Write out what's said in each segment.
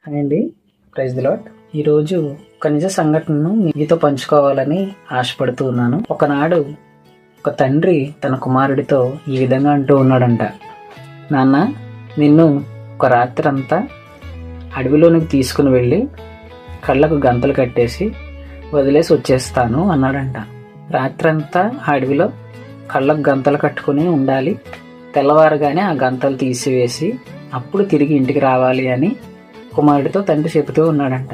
Hi అండి, praise the lord. ఈరోజు ఒక నిజ సంఘటనను మీతో పంచుకోవాలని ఆశపడుతూ ఉన్నాను. ఒకనాడు ఒక తండ్రి తన కుమారుడితో ఈ విధంగా అంటూ ఉన్నాడంట, నాన్న, నిన్ను ఒక రాత్రి అంతా అడవిలోనికి తీసుకుని వెళ్ళి కళ్ళకు గంతలు కట్టేసి వదిలేసి వచ్చేస్తాను అన్నాడంట. రాత్రంతా ఆ అడవిలో కళ్ళకు గంతలు కట్టుకుని ఉండాలి, తెల్లవారుగానే ఆ గంతలు తీసివేసి అప్పుడు తిరిగి ఇంటికి రావాలి అని కుమారుడితో తండ్రి చెబుతూ ఉన్నాడంట.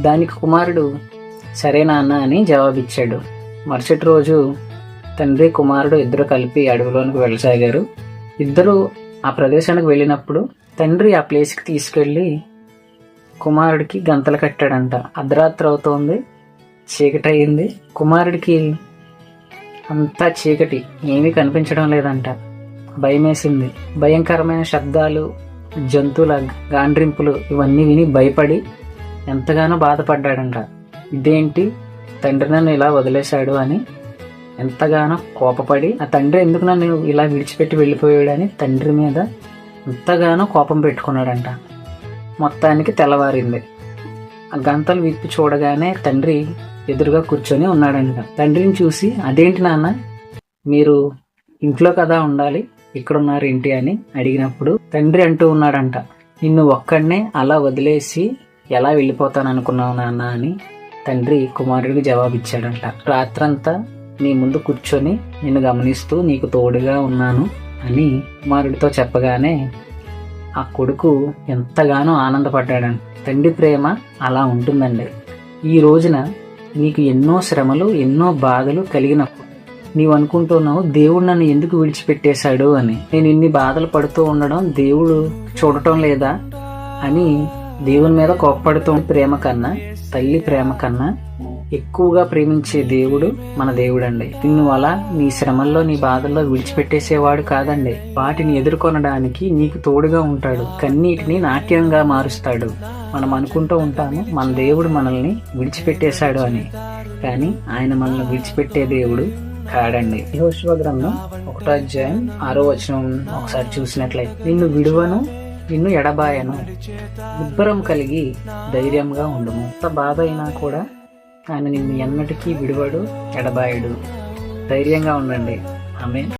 దానికి కుమారుడు సరే నాన్న అని జవాబిచ్చాడు. మరుసటి రోజు తండ్రి కుమారుడు ఇద్దరు కలిపి అడవిలోనికి వెళ్ళసాగారు. ఇద్దరు ఆ ప్రదేశానికి వెళ్ళినప్పుడు తండ్రి ఆ ప్లేస్కి తీసుకెళ్ళి కుమారుడికి గంతలు కట్టాడంట. అర్ధరాత్రి అవుతోంది, చీకటి అయింది. కుమారుడికి అంతా చీకటి, ఏమీ కనిపించడం లేదంట. భయమేసింది. భయంకరమైన శబ్దాలు, జంతువుల గాండ్రింపులు ఇవన్నీ విని భయపడి ఎంతగానో బాధపడ్డాడంట. ఇదేంటి, తండ్రి నన్ను ఇలా వదిలేశాడు అని ఎంతగానో కోపపడి, ఆ తండ్రి ఎందుకు నన్ను ఇలా విడిచిపెట్టి వెళ్ళిపోయాడు అని తండ్రి మీద ఎంతగానో కోపం పెట్టుకున్నాడంట. మొత్తానికి తెల్లవారింది. ఆ గంతలు విప్పి చూడగానే తండ్రి ఎదురుగా కూర్చొని ఉన్నాడంట. తండ్రిని చూసి, అదేంటి నాన్న, మీరు ఇంట్లో కదా ఉండాలి, ఇక్కడున్నారు ఏంటి అని అడిగినప్పుడు తండ్రి అంటూ ఉన్నాడంట, నిన్ను ఒక్కడనే అలా వదిలేసి ఎలా వెళ్ళిపోతాను అనుకున్నావు నాన్న అని తండ్రి కుమారుడికి జవాబిచ్చాడంట. రాత్రంతా నీ ముందు కూర్చొని నిన్ను గమనిస్తూ నీకు తోడుగా ఉన్నాను అని కుమారుడితో చెప్పగానే ఆ కొడుకు ఎంతగానో ఆనందపడ్డాడంట. తండ్రి ప్రేమ అలా ఉంటుందండి. ఈ రోజున నీకు ఎన్నో శ్రమలు, ఎన్నో బాధలు కలిగినప్పుడు నీవు అనుకుంటున్నావు, దేవుడు నన్ను ఎందుకు విడిచిపెట్టేశాడు అని. నేను ఇన్ని బాధలు పడుతూ ఉండడం దేవుడు చూడటం లేదా అని దేవుని మీద కోప్పడుతూ, ప్రేమ కన్నా, తల్లి ప్రేమ కన్నా ఎక్కువగా ప్రేమించే దేవుడు మన దేవుడండి. నిన్ను అలా నీ శ్రమల్లో, నీ బాధల్లో విడిచిపెట్టేసేవాడు కాదండి. వాటిని ఎదుర్కొనడానికి నీకు తోడుగా ఉంటాడు. కన్నీటిని నాట్యంగా మారుస్తాడు. మనం అనుకుంటూ ఉంటాము మన దేవుడు మనల్ని విడిచిపెట్టేశాడు అని, కానీ ఆయన మనల్ని విడిచిపెట్టే దేవుడు కాడండి. యెహోషువ గ్రంథం 1వ అధ్యాయం 6వ వచనం ఒకసారి చూసినట్లయితే, నిన్ను విడువను, నిన్ను ఎడబాయను, నిబ్బరం కలిగి ధైర్యంగా ఉండుము. ఎంత బాధ అయినా కూడా ఆయన నిన్ను ఎన్నటికీ విడువడు, ఎడబాయడు. ధైర్యంగా ఉండండి. ఆమేన్.